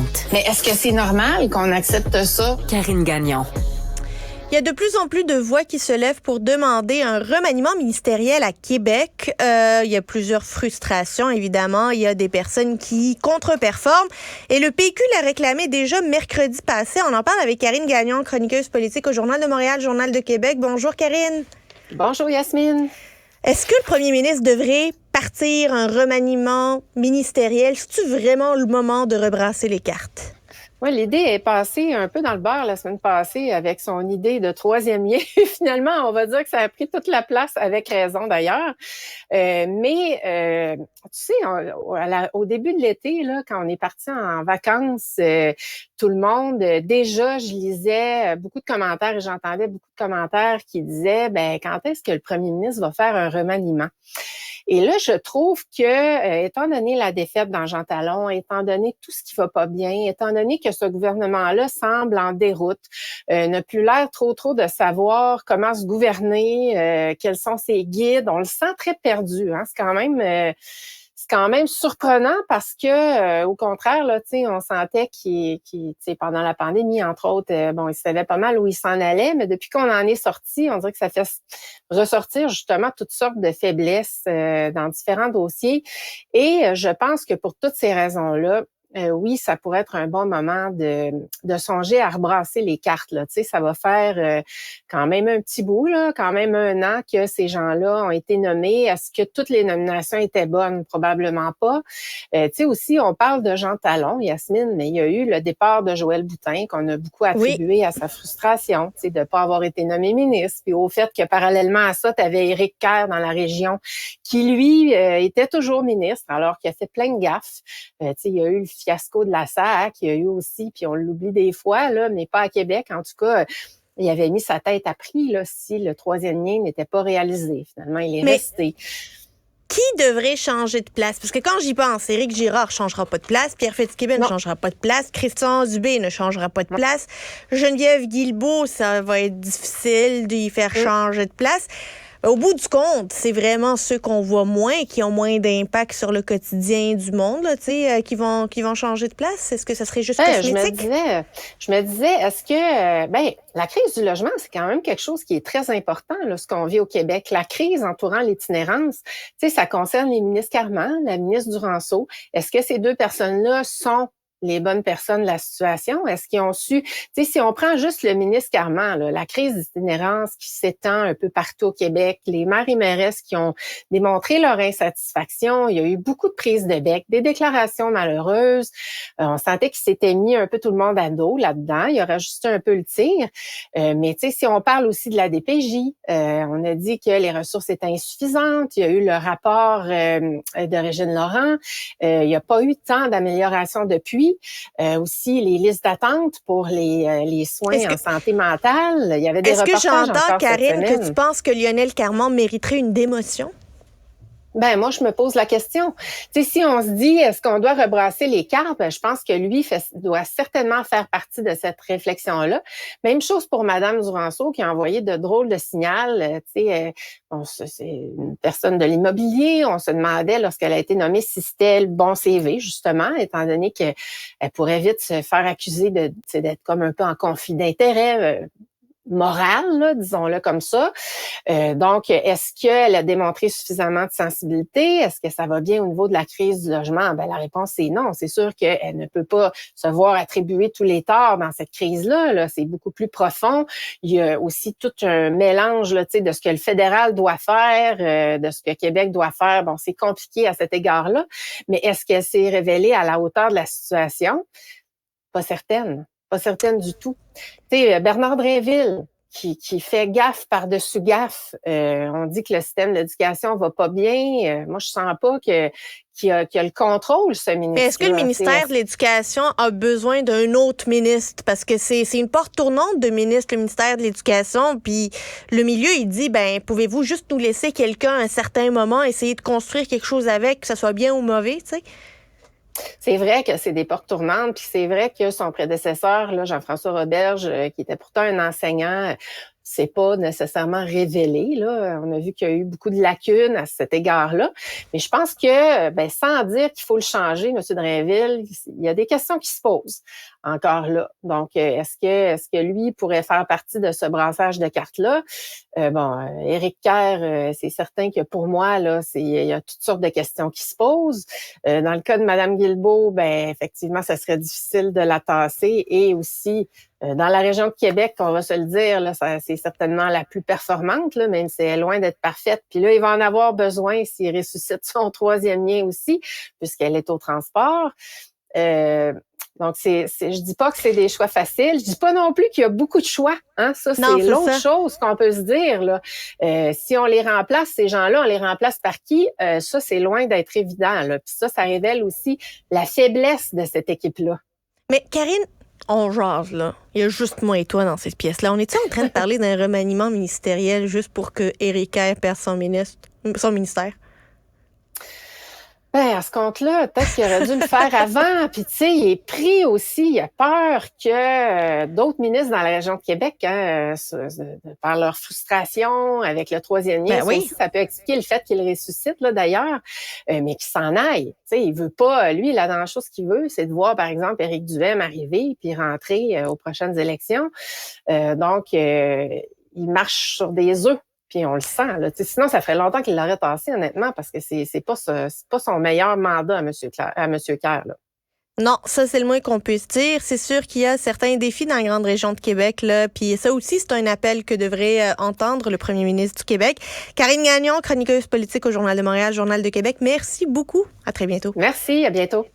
indépendante. Mais est-ce que c'est normal qu'on accepte ça? Karine Gagnon. Il y a de plus en plus de voix qui se lèvent pour demander un remaniement ministériel à Québec. Il y a plusieurs frustrations, évidemment. Il y a des personnes qui contre-performent. Et le PQ l'a réclamé déjà mercredi passé. On en parle avec Karine Gagnon, chroniqueuse politique au Journal de Montréal, Journal de Québec. Bonjour, Karine. Bonjour, Yasmine. Est-ce que le premier ministre devrait partir un remaniement ministériel? C'est-tu vraiment le moment de rebrasser les cartes? Oui, l'idée est passée un peu dans le beurre la semaine passée avec son idée de troisième lien. Finalement, on va dire que ça a pris toute la place, avec raison d'ailleurs. Tu sais, au début de l'été, là, quand on est parti en vacances, tout le monde, déjà, je lisais beaucoup de commentaires et j'entendais beaucoup de commentaires qui disaient, quand est-ce que le premier ministre va faire un remaniement? Et là, je trouve que, étant donné la défaite dans Jean Talon, étant donné tout ce qui va pas bien, étant donné que ce gouvernement-là semble en déroute, n'a plus l'air trop de savoir comment se gouverner, quels sont ses guides, on le sent très perdu. Hein? C'est quand même surprenant parce que, au contraire, là, tu sais, on sentait qu'il tu sais, pendant la pandémie, entre autres, il savait pas mal où il s'en allait, mais depuis qu'on en est sorti, on dirait que ça fait ressortir justement toutes sortes de faiblesses dans différents dossiers. Et je pense que pour toutes ces raisons-là, oui, ça pourrait être un bon moment de songer à rebrasser les cartes. Là. Tu sais, ça va faire quand même un petit bout, là, quand même 1 an que ces gens-là ont été nommés. Est-ce que toutes les nominations étaient bonnes? Probablement pas. Tu sais, aussi, on parle de Jean Talon, Yasmine, mais il y a eu le départ de Joël Boutin qu'on a beaucoup attribué à sa frustration, tu sais, de pas avoir été nommé ministre, puis au fait que parallèlement à ça, tu avais Éric Kerr dans la région qui, lui, était toujours ministre, alors qu'il a fait plein de gaffes. Tu sais, il y a eu le fiasco de la SAC, il y a eu aussi, puis on l'oublie des fois, là, mais pas à Québec. En tout cas, il avait mis sa tête à prix là, si le troisième lien n'était pas réalisé. Finalement, il est resté. Qui devrait changer de place? Parce que quand j'y pense, Éric Girard ne changera pas de place, Pierre Fitzgibbon ne changera pas de place, Christian Dubé ne changera pas de place, Geneviève Guilbeault, ça va être difficile d'y faire changer de place. Au bout du compte, c'est vraiment ceux qu'on voit moins, qui ont moins d'impact sur le quotidien du monde, là, qui vont changer de place. Est-ce que ça serait juste cosmétique? Je me disais, est-ce que, la crise du logement, c'est quand même quelque chose qui est très important, là, ce qu'on vit au Québec. La crise entourant l'itinérance, tu sais, ça concerne les ministres Carman, la ministre Duranceau. Est-ce que ces deux personnes-là sont les bonnes personnes de la situation? Est-ce qu'ils ont su... Tu sais, si on prend juste le ministre Carman, là, la crise d'itinérance qui s'étend un peu partout au Québec, les maires et mairesses qui ont démontré leur insatisfaction, il y a eu beaucoup de prises de bec, des déclarations malheureuses. On sentait qu'il s'était mis un peu tout le monde à dos là-dedans. Il a rajusté un peu le tir. Mais tu sais, si on parle aussi de la DPJ, on a dit que les ressources étaient insuffisantes. Il y a eu le rapport de Régine Laurent. Il n'y a pas eu tant d'amélioration depuis. Aussi les listes d'attente pour les soins en santé mentale. Il y avait des reportages encore cette semaine. Est-ce que j'entends, Karine, que tu penses que Lionel Carman mériterait une démotion? Moi, je me pose la question. Tu sais, si on se dit, est-ce qu'on doit rebrasser les cartes? Je pense que lui doit certainement faire partie de cette réflexion-là. Même chose pour Madame Duranceau, qui a envoyé de drôles de signal. Tu sais, c'est une personne de l'immobilier. On se demandait, lorsqu'elle a été nommée, si c'était le bon CV, justement, étant donné qu'elle pourrait vite se faire accuser d'être comme un peu en conflit d'intérêts. Morale, là, disons-le comme ça. Donc, est-ce qu'elle a démontré suffisamment de sensibilité? Est-ce que ça va bien au niveau de la crise du logement? La réponse est non. C'est sûr qu'elle ne peut pas se voir attribuer tous les torts dans cette crise-là. Là. C'est beaucoup plus profond. Il y a aussi tout un mélange là, de ce que le fédéral doit faire, de ce que Québec doit faire. Bon, c'est compliqué à cet égard-là. Mais est-ce qu'elle s'est révélée à la hauteur de la situation? Pas certaine. Pas certaine du tout. Tu sais, Bernard Drinville, qui fait gaffe par-dessus gaffe. On dit que le système d'éducation va pas bien. Moi, je sens pas qu'il a le contrôle, ce ministre. Mais est-ce que le ministère de l'Éducation a besoin d'un autre ministre? Parce que c'est une porte tournante de ministre, le ministère de l'Éducation. Puis le milieu, il dit, pouvez-vous juste nous laisser quelqu'un à un certain moment, essayer de construire quelque chose avec, que ça soit bien ou mauvais, tu sais? C'est vrai que c'est des portes tournantes, puis c'est vrai que son prédécesseur, là, Jean-François Roberge, qui était pourtant un enseignant, c'est pas nécessairement révélé. Là, on a vu qu'il y a eu beaucoup de lacunes à cet égard-là. Mais je pense que, sans dire qu'il faut le changer, M. Drainville, il y a des questions qui se posent encore là. Donc, est-ce que lui pourrait faire partie de ce brassage de cartes-là? Éric Kerr, c'est certain que pour moi, là, il y a toutes sortes de questions qui se posent. Dans le cas de Mme Guilbeault, effectivement, ça serait difficile de la tasser. Et aussi, dans la région de Québec, on va se le dire, là, c'est certainement la plus performante, là, même si c'est loin d'être parfaite. Puis là, il va en avoir besoin s'il ressuscite son troisième lien aussi, puisqu'elle est au transport. Donc, je dis pas que c'est des choix faciles. Je dis pas non plus qu'il y a beaucoup de choix. Hein? Ça, c'est l'autre chose qu'on peut se dire. Là. Si on les remplace, ces gens-là, on les remplace par qui? Ça, c'est loin d'être évident. Là. Puis ça révèle aussi la faiblesse de cette équipe-là. Mais Karine, on jase, là. Il y a juste moi et toi dans cette pièce-là. On est-tu en train de parler d'un remaniement ministériel juste pour que Éric Kerr perde son ministère? À ce compte-là, peut-être qu'il aurait dû le faire avant. Puis, tu sais, il est pris aussi. Il a peur que d'autres ministres dans la région de Québec, par leur frustration avec le troisième lien, ça peut expliquer le fait qu'il ressuscite, là, d'ailleurs, mais qu'il s'en aille. Tu sais, il veut pas, lui, la dernière chose qu'il veut, c'est de voir, par exemple, Éric Duhaime arriver puis rentrer aux prochaines élections. Donc, il marche sur des œufs. Puis on le sent, là. Sinon, ça ferait longtemps qu'il l'aurait tassé, honnêtement, parce que c'est pas son meilleur mandat à M. Kerr, là. Non, ça, c'est le moins qu'on puisse dire. C'est sûr qu'il y a certains défis dans la grande région de Québec, là. Puis ça aussi, c'est un appel que devrait entendre le premier ministre du Québec. Karine Gagnon, chroniqueuse politique au Journal de Montréal, Journal de Québec. Merci beaucoup. À très bientôt. Merci, à bientôt.